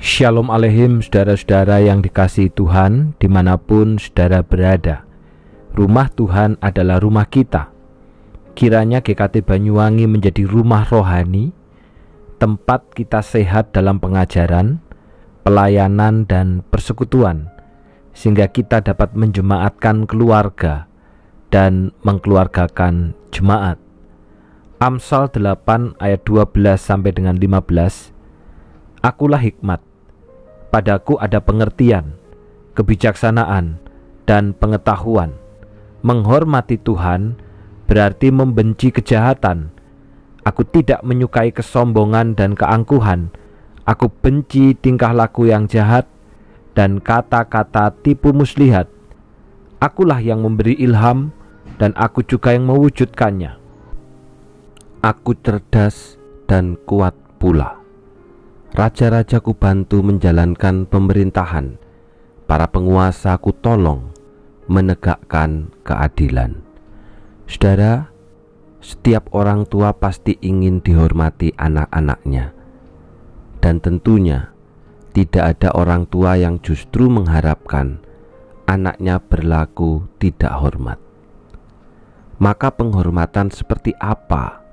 Shalom Aleihim, saudara-saudara yang dikasihi Tuhan dimanapun saudara berada. Rumah Tuhan adalah rumah kita. Kiranya GKT Banyuwangi menjadi rumah rohani, tempat kita sehat dalam pengajaran, pelayanan, dan persekutuan, sehingga kita dapat menjemaatkan keluarga dan mengkeluargakan jemaat. Amsal 8 ayat 12 sampai dengan 15. Akulah hikmat, padaku ada pengertian, kebijaksanaan, dan pengetahuan. Menghormati Tuhan berarti membenci kejahatan. Aku tidak menyukai kesombongan dan keangkuhan. Aku benci tingkah laku yang jahat dan kata-kata tipu muslihat. Akulah yang memberi ilham dan aku juga yang mewujudkannya. Aku cerdas dan kuat pula. Raja-raja ku bantu menjalankan pemerintahan. Para penguasa ku tolong menegakkan keadilan. Saudara, setiap orang tua pasti ingin dihormati anak-anaknya. Dan tentunya tidak ada orang tua yang justru mengharapkan anaknya berlaku tidak hormat. Maka penghormatan seperti apa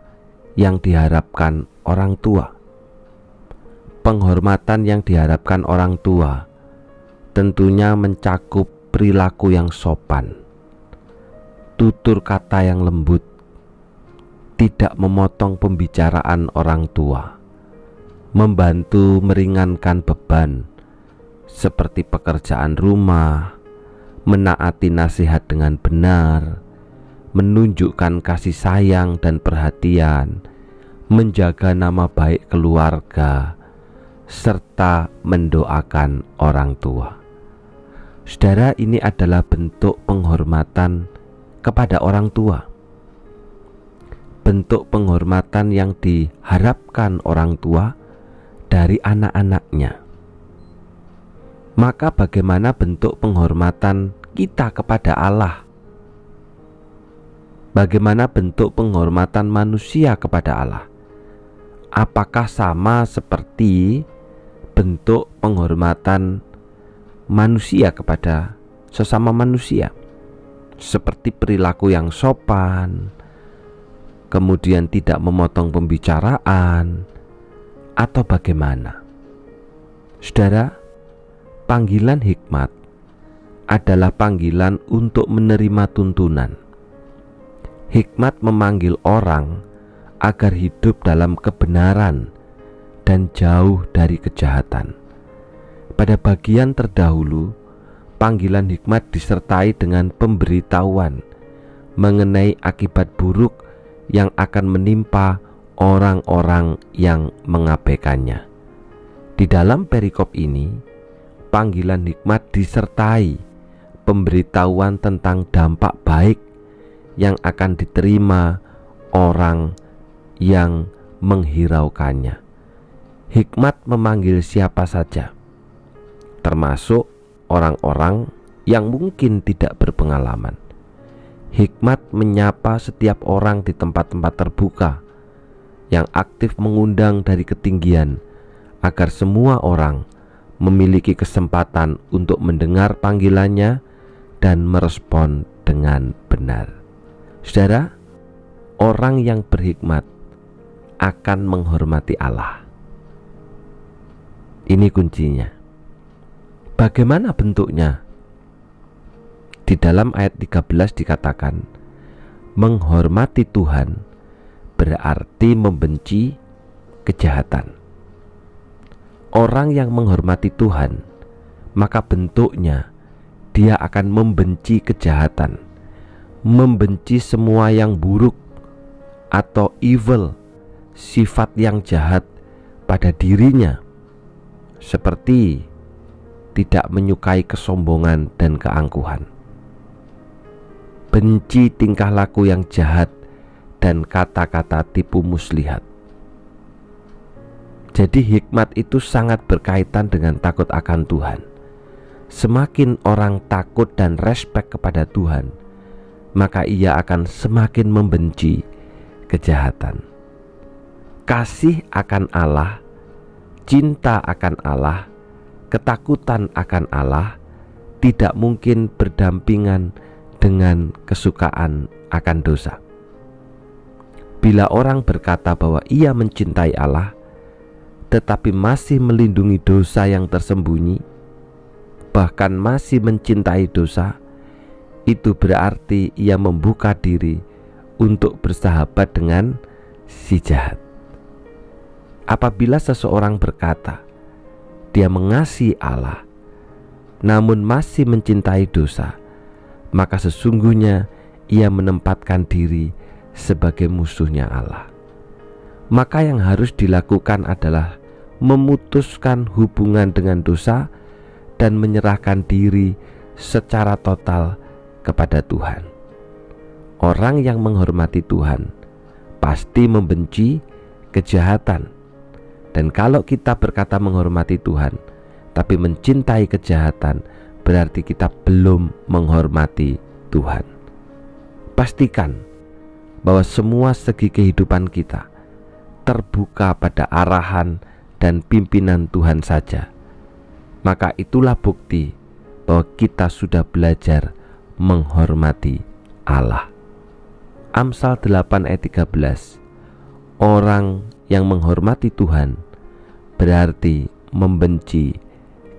yang diharapkan orang tua? Penghormatan yang diharapkan orang tua tentunya mencakup perilaku yang sopan, tutur kata yang lembut, tidak memotong pembicaraan orang tua, membantu meringankan beban seperti pekerjaan rumah, menaati nasihat dengan benar, menunjukkan kasih sayang dan perhatian, menjaga nama baik keluarga, serta mendoakan orang tua. Saudara, ini adalah bentuk penghormatan kepada orang tua. Bentuk penghormatan yang diharapkan orang tua dari anak-anaknya. Maka bagaimana bentuk penghormatan kita kepada Allah? Bagaimana bentuk penghormatan manusia kepada Allah? Apakah sama seperti bentuk penghormatan manusia kepada sesama manusia? Seperti perilaku yang sopan, kemudian tidak memotong pembicaraan, atau bagaimana? Saudara, panggilan hikmat adalah panggilan untuk menerima tuntunan. Hikmat memanggil orang agar hidup dalam kebenaran dan jauh dari kejahatan. Pada bagian terdahulu, panggilan hikmat disertai dengan pemberitahuan mengenai akibat buruk yang akan menimpa orang-orang yang mengabaikannya. Di dalam perikop ini, panggilan hikmat disertai pemberitahuan tentang dampak baik yang akan diterima orang yang menghiraukannya. Hikmat memanggil siapa saja, termasuk orang-orang yang mungkin tidak berpengalaman. Hikmat menyapa setiap orang di tempat-tempat terbuka, yang aktif mengundang dari ketinggian, agar semua orang memiliki kesempatan untuk mendengar panggilannya dan merespon dengan benar. Saudara, orang yang berhikmat akan menghormati Allah. Ini kuncinya. Bagaimana bentuknya? Di dalam ayat 13 dikatakan, menghormati Tuhan berarti membenci kejahatan. Orang yang menghormati Tuhan, maka bentuknya dia akan membenci kejahatan, membenci semua yang buruk atau evil, sifat yang jahat pada dirinya, seperti tidak menyukai kesombongan dan keangkuhan, benci tingkah laku yang jahat dan kata-kata tipu muslihat. Jadi hikmat itu sangat berkaitan dengan takut akan Tuhan. Semakin orang takut dan respek kepada Tuhan, maka ia akan semakin membenci kejahatan. Kasih akan Allah, cinta akan Allah ketakutan akan Allah tidak mungkin berdampingan dengan kesukaan akan dosa. Bila orang berkata bahwa ia mencintai Allah, tetapi masih melindungi dosa yang tersembunyi, bahkan masih mencintai dosa, itu berarti ia membuka diri untuk bersahabat dengan si jahat. Apabila seseorang berkata dia mengasihi Allah, namun masih mencintai dosa, maka sesungguhnya ia menempatkan diri sebagai musuhnya Allah. Maka yang harus dilakukan adalah memutuskan hubungan dengan dosa dan menyerahkan diri secara total kepada Tuhan. Orang yang menghormati Tuhan pasti membenci kejahatan. Dan kalau kita berkata menghormati Tuhan tapi mencintai kejahatan, berarti kita belum menghormati Tuhan. Pastikan bahwa semua segi kehidupan kita terbuka pada arahan dan pimpinan Tuhan saja. Maka itulah bukti bahwa kita sudah belajar menghormati Allah. Amsal 8 ayat 13. Orang yang menghormati Tuhan berarti membenci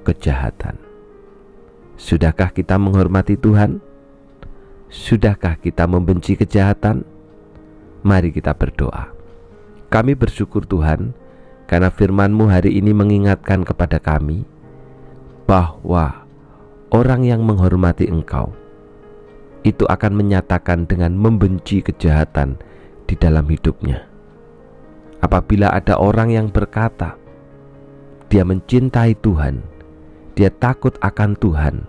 kejahatan. Sudahkah kita menghormati Tuhan? Sudahkah kita membenci kejahatan? Mari kita berdoa. Kami bersyukur Tuhan, karena firman-Mu hari ini mengingatkan kepada kami bahwa orang yang menghormati Engkau itu akan menyatakan dengan membenci kejahatan di dalam hidupnya. Apabila ada orang yang berkata dia mencintai Tuhan, dia takut akan Tuhan,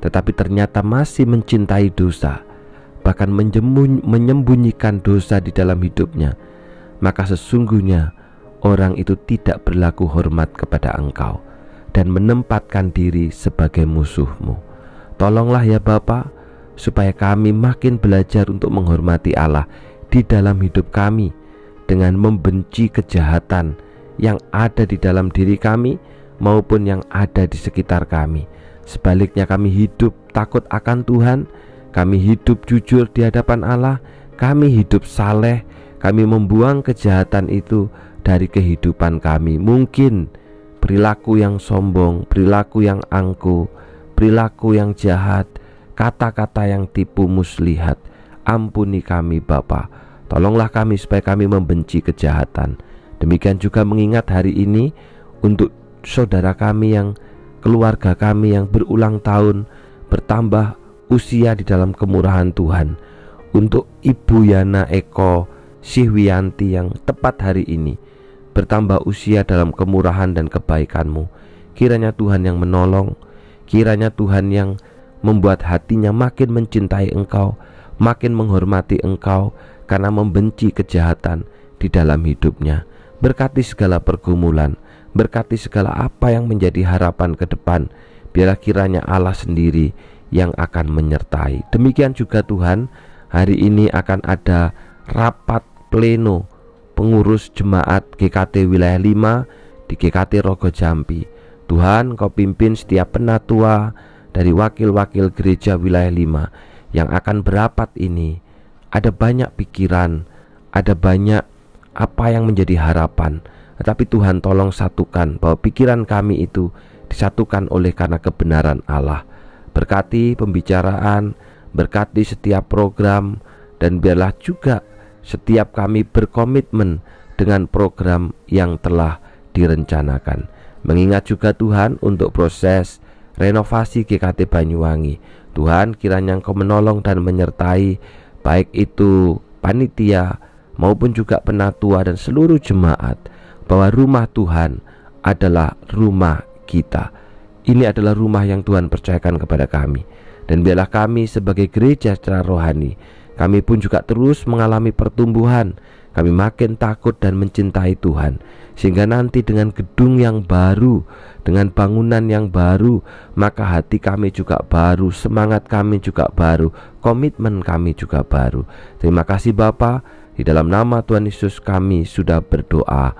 tetapi ternyata masih mencintai dosa, bahkan menyembunyikan dosa di dalam hidupnya, maka sesungguhnya orang itu tidak berlaku hormat kepada Engkau dan menempatkan diri sebagai musuh-Mu. Tolonglah ya Bapa, supaya kami makin belajar untuk menghormati Allah di dalam hidup kami dengan membenci kejahatan yang ada di dalam diri kami maupun yang ada di sekitar kami. Sebaliknya kami hidup takut akan Tuhan, kami hidup jujur di hadapan Allah, kami hidup saleh, kami membuang kejahatan itu dari kehidupan kami. Mungkin perilaku yang sombong, perilaku yang angkuh, perilaku yang jahat, kata-kata yang tipu muslihat. Ampuni kami Bapa, tolonglah kami supaya kami membenci kejahatan. Demikian juga mengingat hari ini untuk saudara kami yang keluarga kami yang berulang tahun bertambah usia di dalam kemurahan Tuhan. Untuk Ibu Yana Eko Sihwiyanti yang tepat hari ini bertambah usia dalam kemurahan dan kebaikan-Mu. Kiranya Tuhan yang menolong, kiranya Tuhan yang membuat hatinya makin mencintai Engkau, makin menghormati Engkau karena membenci kejahatan di dalam hidupnya. Berkati segala pergumulan, berkati segala apa yang menjadi harapan ke depan. Biarlah kiranya Allah sendiri yang akan menyertai. Demikian juga Tuhan, hari ini akan ada rapat pleno pengurus jemaat GKT wilayah 5 di GKT Rogo Jambi. Tuhan, Kau pimpin setiap penatua dari wakil-wakil gereja wilayah 5 yang akan berapat ini. Ada banyak pikiran, ada banyak apa yang menjadi harapan, tetapi Tuhan tolong satukan bahwa pikiran kami itu disatukan oleh karena kebenaran Allah. Berkati pembicaraan, berkati setiap program, dan biarlah juga setiap kami berkomitmen dengan program yang telah direncanakan. Mengingat juga Tuhan untuk proses renovasi GKT Banyuwangi. Tuhan, kiranya Engkau menolong dan menyertai baik itu panitia maupun juga penatua dan seluruh jemaat, bahwa rumah Tuhan adalah rumah kita. Ini adalah rumah yang Tuhan percayakan kepada kami. Dan biarlah kami sebagai gereja secara rohani, kami pun juga terus mengalami pertumbuhan. Kami makin takut dan mencintai Tuhan, sehingga nanti dengan gedung yang baru, dengan bangunan yang baru, maka hati kami juga baru, semangat kami juga baru, komitmen kami juga baru. Terima kasih Bapa. Di dalam nama Tuhan Yesus kami sudah berdoa.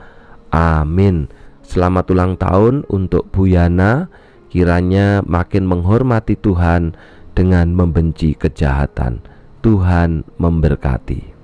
Amin. Selamat ulang tahun untuk Bu Yana, kiranya makin menghormati Tuhan dengan membenci kejahatan. Tuhan memberkati.